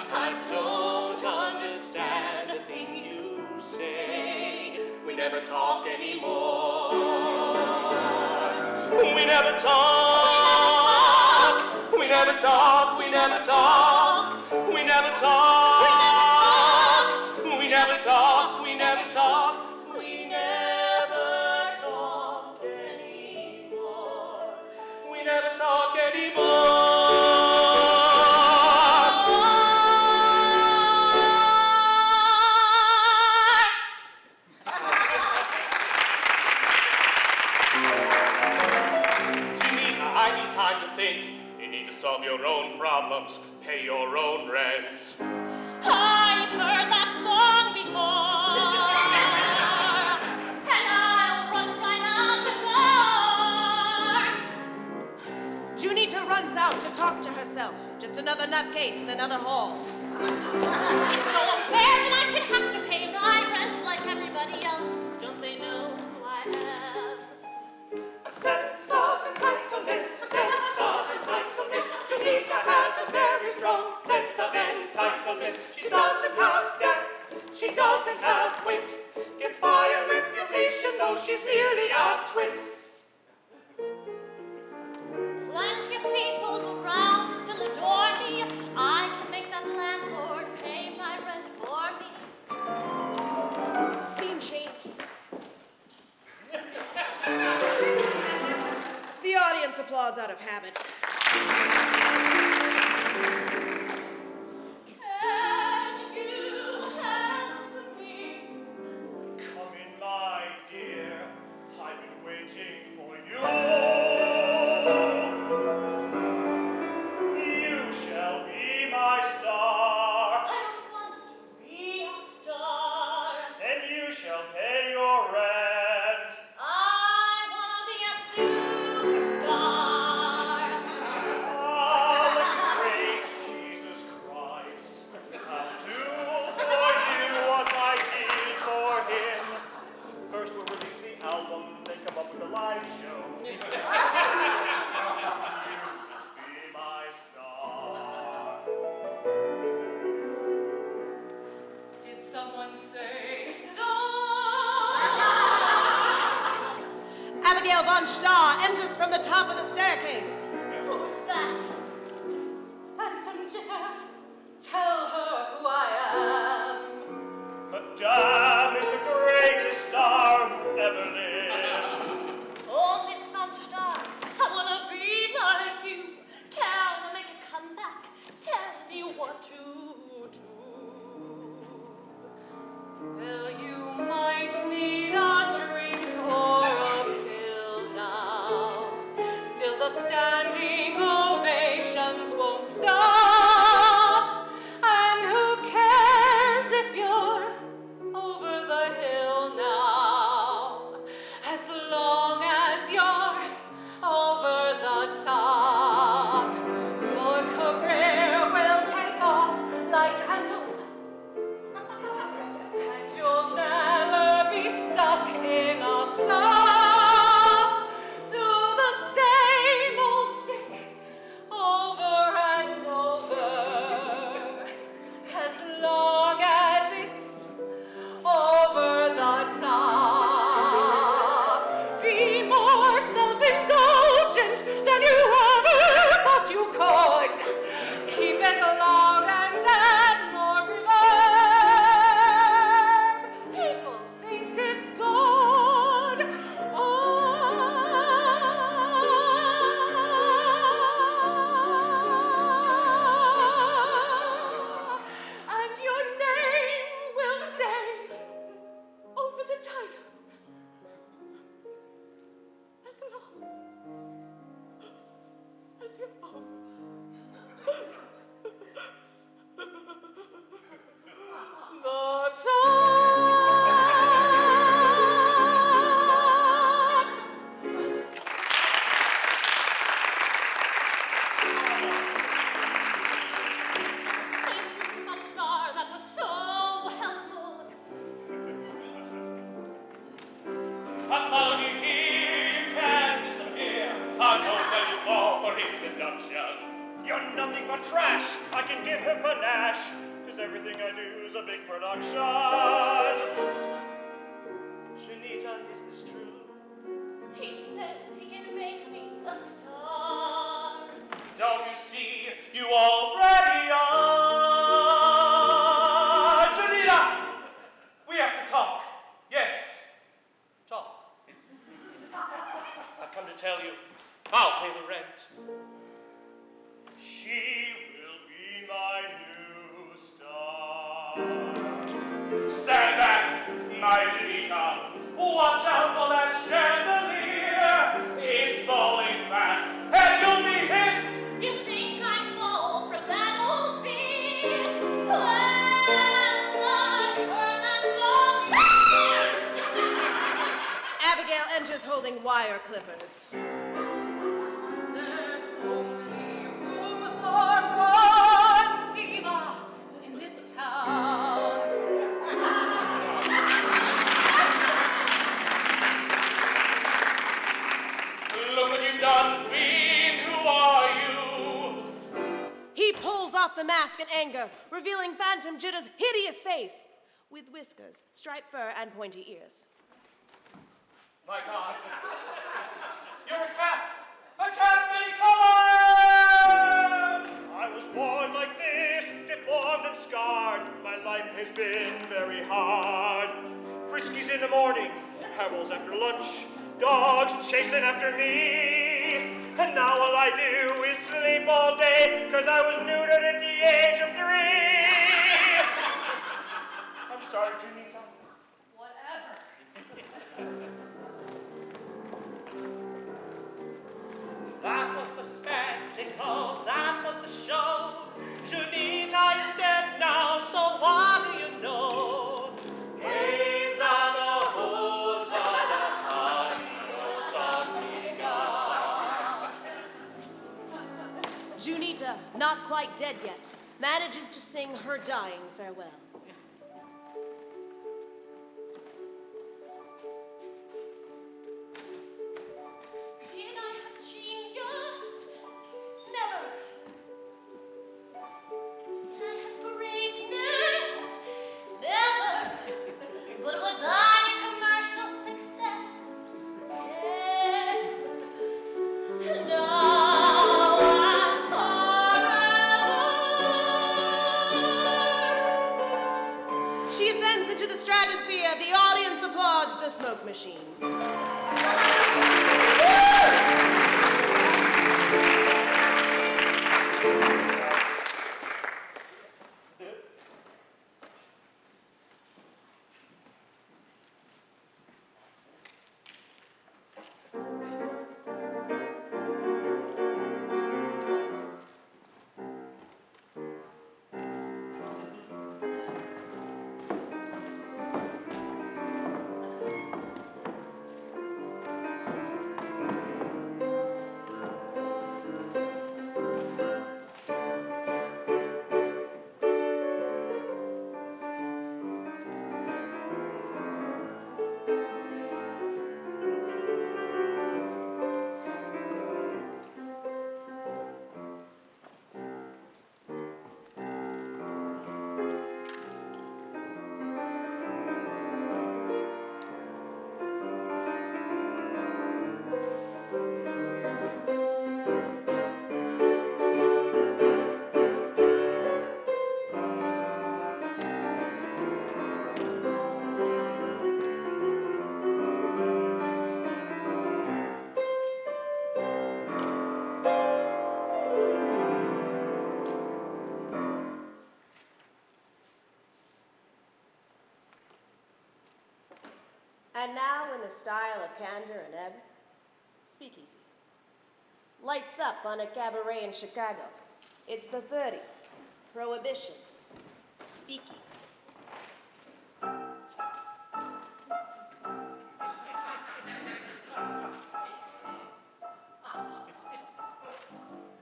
S5: I don't understand a thing you say. We never talk anymore. We never talk. We never talk. We never talk. We never talk. We never talk. We never talk. We never talk anymore. We never talk anymore.
S2: Junita, I need time to think. You need to solve your own problems, pay your own rent.
S4: I've heard that song before, and I'll run right out the door.
S1: Junita runs out to talk to herself. Just another nutcase in another hall.
S4: It's so unfair that I should have to pay my rent like everybody else. Don't they know who I am?
S5: A sense of entitlement, sense of entitlement. Junita has a very strong sense of entitlement. She doesn't have depth, she doesn't have wit. Gets by a reputation, though she's merely a twit.
S4: Plenty of people go round still adore me. I can make that landlord pay my rent for me.
S1: Scene change. The audience applauds out of habit.
S4: Can you help me?
S5: Come in, my dear, I've been waiting for you. You shall be my star,
S4: I don't want to be a star.
S5: then you shall pay your rent.
S4: I wanna be a superstar.
S5: Ah, the great Jesus
S1: von Starr enters from the top of the staircase.
S4: Who's that?
S3: Phantom Jitter, tell her who I am.
S5: Madame is the greatest star who ever lived.
S4: Oh, Miss von Starr, I wanna be like you. Can I make a comeback? Tell me what to do.
S3: Well, you might need a drink or a pill now. Still the standing ovations won't stop. And who cares if you're over the hill now? As long as you're over the top, your career will take off like a nova. And you'll never be stuck in a flop. Do the same old shtick over and over. As long as it's over the top. Be more self-indulgent than you ever thought you could. Keep it loud and add more reverb. People think it's good. And your name will stay over the title as long as you're home. The top.
S4: Thank you, Miss von Starr. That was so helpful.
S2: I followed you here, you can't disappear. I know that you fall for his seduction.
S5: You're nothing but trash. I can give her panache, cause everything I do is a big production. Janita, is this true?
S4: He says he can make me a star.
S2: Don't you see, you already are. Janita, we have to talk. Yes, talk. I've come to tell you, I'll pay the rent.
S5: She will be my new star.
S2: Stand back, my Janita. Watch out for that chandelier. It's falling fast, and you'll be hit.
S4: You think I'd fall for that old beat? Well, I've heard that song.
S1: Abigail enters holding wire clippers.
S3: There's only room for one diva in this town.
S2: Look what you've done, fiend. Who are you?
S1: He pulls off the mask in anger, revealing Phantom Jitter's hideous face with whiskers, striped fur, and pointy ears.
S2: My God. You're a cat. A cat of many colors.
S5: I was born like this, deformed and scarred. My life has been very hard. Friskies in the morning, howls after lunch, dogs chasing after me. And now all I do is sleep all day, cause I was neutered at the age of 3. I'm sorry, Janita.
S3: Whatever.
S2: That was the spectacle, that was the show. Junita is dead now, so what do you know? Hosanna, Hosanna, Hosanna.
S1: Junita, not quite dead yet, manages to sing her dying farewell.
S4: Did I have genius? Never. Did I have greatness? Never. But was I commercial success? Yes.
S1: machine. And now, in the style of Kander and Ebb, Speakeasy. Lights up on a cabaret in Chicago. It's the 30s. Prohibition. Speakeasy.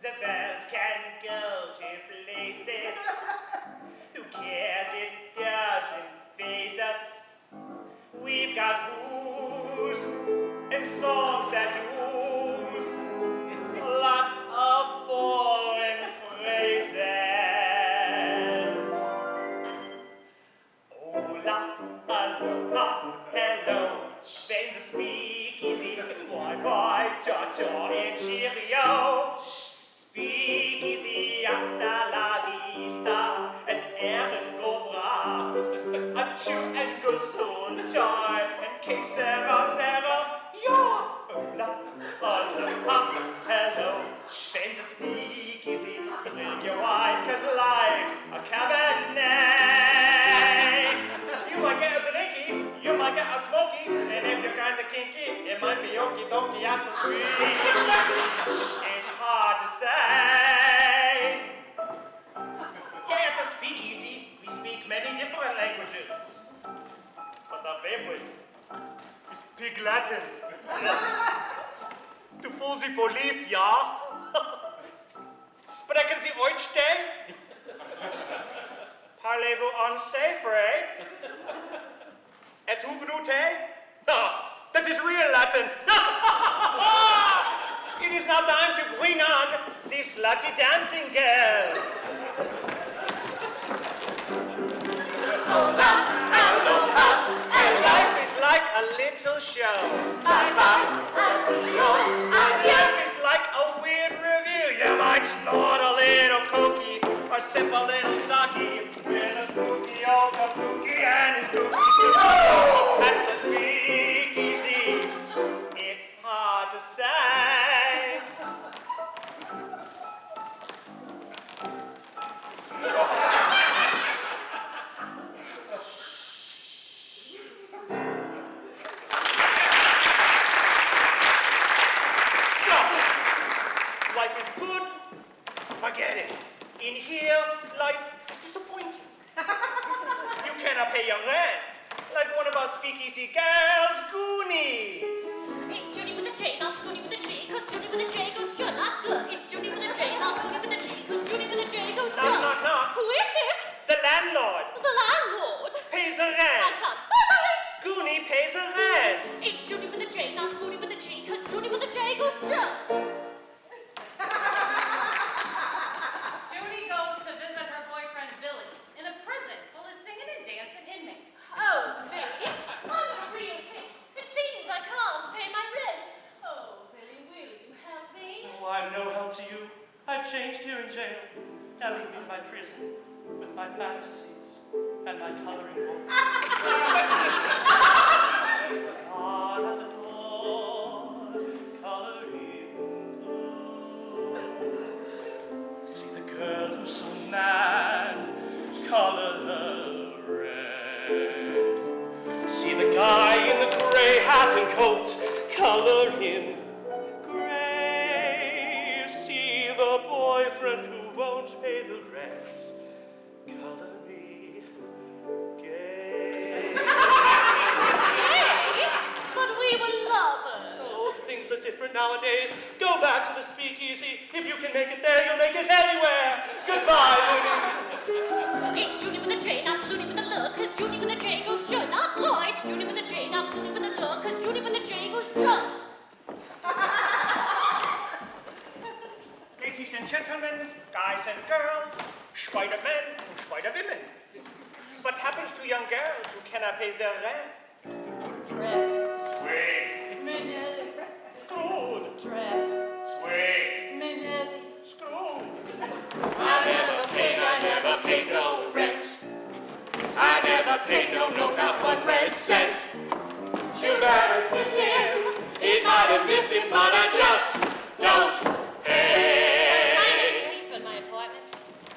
S5: The world can go to places. Who cares? It doesn't faze us. We've got rules and songs that use a lot of foreign phrases. Hola, aloha, hello, then the speakeasy. Bye, cha-cha, and cheerio. Speakeasy, hasta la vista, and Erin go bra. Achoo and gesundheit, and que sera, ja. Hola, aloha, hello, then the speakeasy. Drink your wine, 'cause life's a cabernet. You might get a drinky, you might get a smoky, and if you're kinda kinky, it might be okie dokie as a sweet. It's hard to say. Yeah, it's a speakeasy. We speak many different languages. But our favorite is Pig Latin. To fool the police, ja? Sprechen Sie Deutsch, Parlez-vous français, frère? Et vous brute? No, that is real Latin. It is now time to bring on the slutty dancing girls. Life is like a little show. Life is like a weird review. You might snort a little cookie or sip a little sake with a spooky old kabuki and his cookie soup. That's the speakeasy. It's hard to say. Life is good, forget it. In here, life is disappointing. You cannot pay your rent, like one of our speakeasy girls, Goonie.
S4: It's Judy with a J, not Goonie with a G, 'cause Judy with a J goes to not good. It's Judy with a J, not Goonie with a G, 'cause Judy with a J goes to.
S5: No.
S4: Who is it?
S5: The landlord
S4: The landlord.
S5: pays the
S4: I
S5: rent.
S4: can't. Bye-bye.
S5: Goonie pays the rent.
S4: It's Judy with a J, not Goonie with a G, 'cause Judy with a J goes to.
S3: Judy goes to visit her boyfriend Billy in a prison full of singing and dancing inmates.
S4: Oh, Billy, I'm a real fix. It seems I can't pay my rent. Oh, Billy, will you help me?
S6: Oh, I'm no help to you. I've changed here in jail. Now leave me in my prison with my fantasies and my coloring books. hat and coat, color in gray. You see the boyfriend who won't pay the rent, color me gay.
S4: Hey, but we were lovers.
S6: Oh, things are different nowadays. Go back to the speakeasy. If you can make it there, you'll make it anywhere. Goodbye, Looney.
S4: It's Junie with a J, not Looney with a look, 'cause Junie with a J goes Judd, not Lloyd. It's Junie with a J, not Looney with a look, 'cause Junie with a J goes Judd.
S5: Ladies and gentlemen, guys and girls, Spider-Men and Spider-Women. What happens to young girls who cannot pay their rent?
S4: Trip.
S2: Sweet.
S4: Minelli.
S5: Screwed.
S4: Trip.
S2: Sweet.
S4: Minelli.
S5: Screwed.
S2: I never paid no rent. I never paid no, not 1 red cent. Too bad I slipped in. It might have nipped him, but I just don't
S4: I'm
S2: pay.
S4: asleep in my apartment.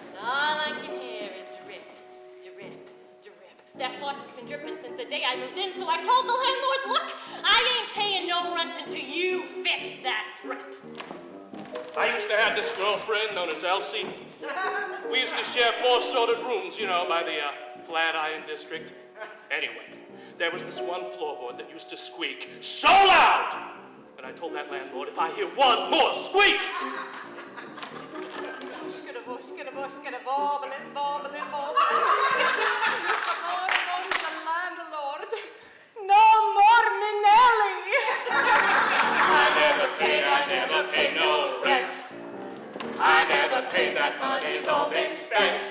S4: And all I can hear is drip, drip, drip. That faucet's been dripping since the day I moved in, so I told the landlord, look, I ain't paying no rent until you fix that drip.
S6: I used to have this girlfriend known as Elsie. We used to share 4 sorted rooms, by the Flatiron District. Anyway, there was this one floorboard that used to squeak so loud. And I told that landlord, if I hear one more squeak,
S3: Bobbling, bobbling, bobbling. Mr. Lord, the landlord. No more Minelli.
S2: I never paid no rent. I never paid, that money's all been spent.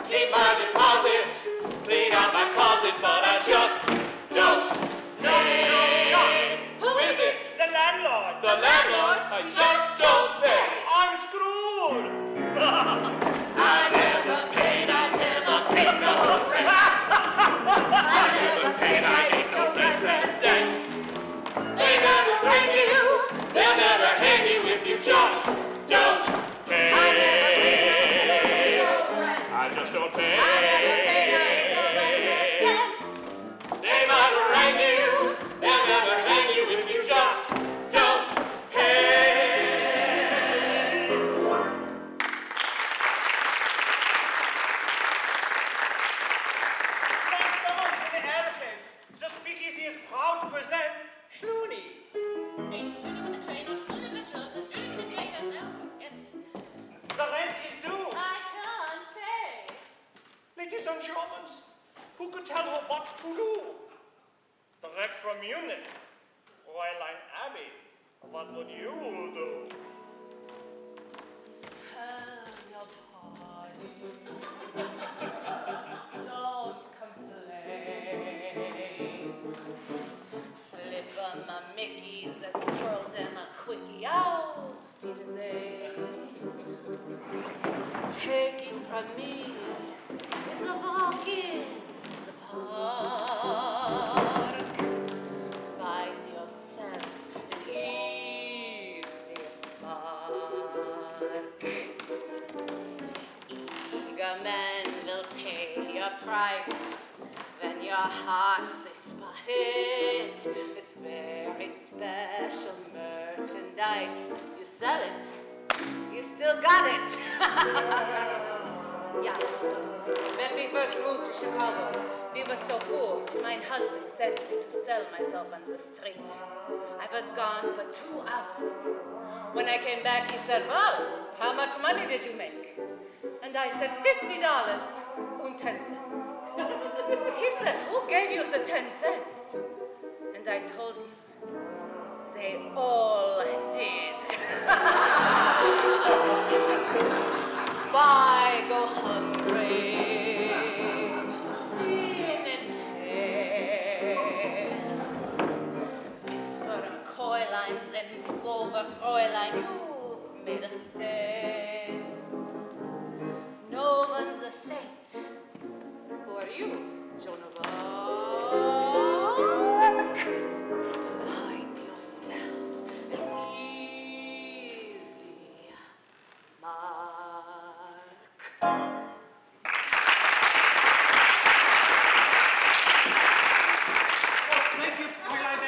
S2: Keep my deposit, clean out my closet, but I just don't pay.
S4: Who is it?
S5: The landlord.
S2: The landlord, I just don't pay.
S5: I'm screwed.
S2: I never paid no rent. I never paid, I ain't no residence. They never hang you, they'll never hang you if you just don't pay. I never paid no rent. I just don't pay. I never paid, I ain't no residence. They might hang you, they'll never hang you if you just don't pay.
S5: The speakeasy is proud to present Shlooney.
S4: It's Junie with a J, not Junie with a J, 'cause Junie with a J goes out. Forget it.
S5: The rent is due.
S4: I can't pay.
S5: Ladies and Germans, who could tell her what to do? Direct from Munich, Fräulein Abbey, what would you do?
S3: Sell your party. Don't complain. Slip on my Mickeys and swirls them a quickie. Auf Wiedersehen. Take it from me. It's a walk in the park. Find yourself an easy mark. Eager men will pay your price when your heart they spot it. It's very special merchandise. You sell it, you still got it. Yeah. When we first moved to Chicago, we were so poor. My husband sent me to sell myself on the street. I was gone for 2 hours. When I came back, he said, well, how much money did you make? And I said, $50 and 10 cents. He said, who gave you the 10 cents? And I told him, they all did. Why go hungry, thin and pale? Whisper coy lines and Grover Fräulein, you've made a sale. No one's a saint. Who are you, Joan of Arc? Find yourself an easy mark.
S5: Oh, thank you, Fräulein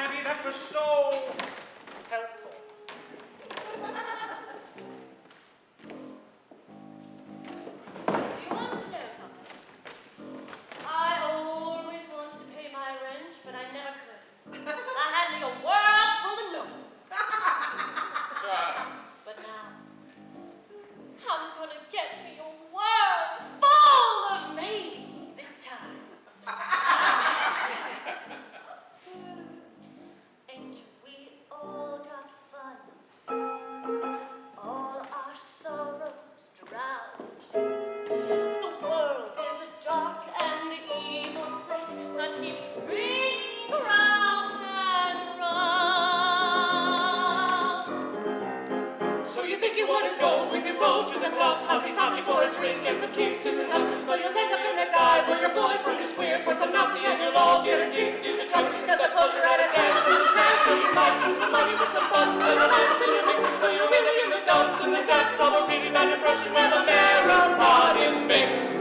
S2: So you think you want to go with your beau to the club, housey-topsy for a drink and some kisses and hugs. Well, you'll end up in a dive where your boyfriend is queer for some Nazi and you'll all get addicted to drugs. Cause I suppose you're at a dance with a chance, so you might lose some money with some fun. But romance in your mix, well, you're really in the dumps in the depths of a really bad depression and the marathon is fixed.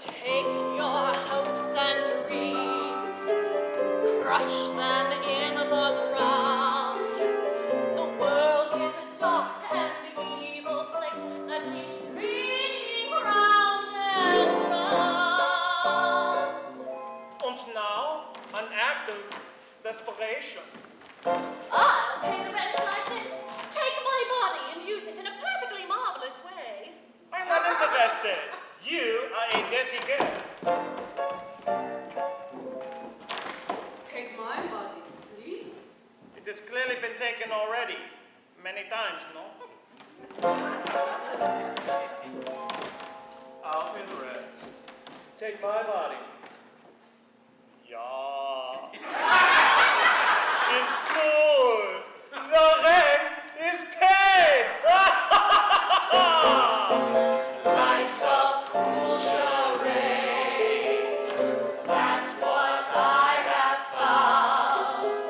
S4: Take your hopes and dreams, crush them in the ground. The world is a dark and evil place that keeps spinning round and round.
S5: And now, an act of desperation.
S4: I'll pay the rent like this. Take my body and use it in a perfectly marvelous way.
S5: I'm not interested. You are a dirty girl.
S3: Take my body, please.
S5: It has clearly been taken already. Many times, no?
S2: I'll pay the rent. Take my body.
S5: Ja. It's cool. The rent is paid.
S3: Life's a cruel charade. That's what I have found.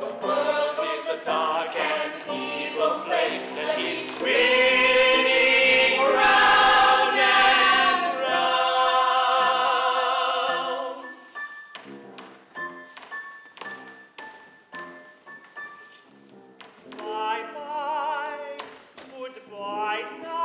S3: The world is a dark and evil place that keeps spinning round and round.
S5: Bye-bye. Goodbye now.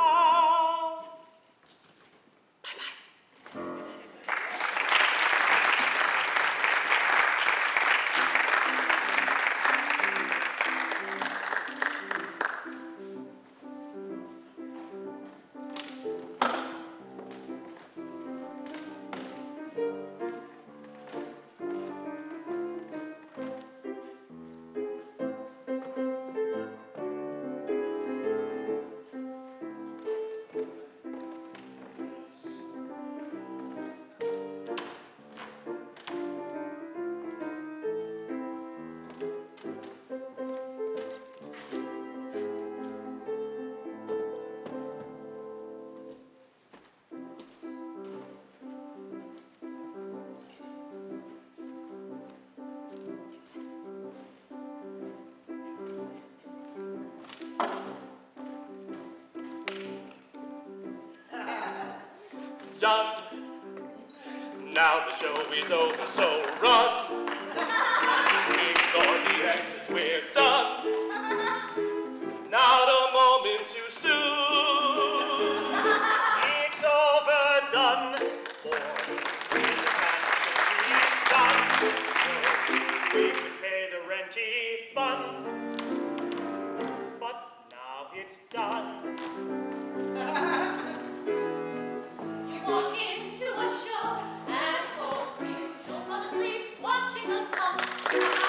S6: Done. Now the show is over, so run. Swing for the exit, we're done. Not a moment too soon.
S5: It's overdone. Or is it done? So we can pay the renty fund. But now it's done.
S4: You walk into a show and for real, you'll fall asleep watching the pups.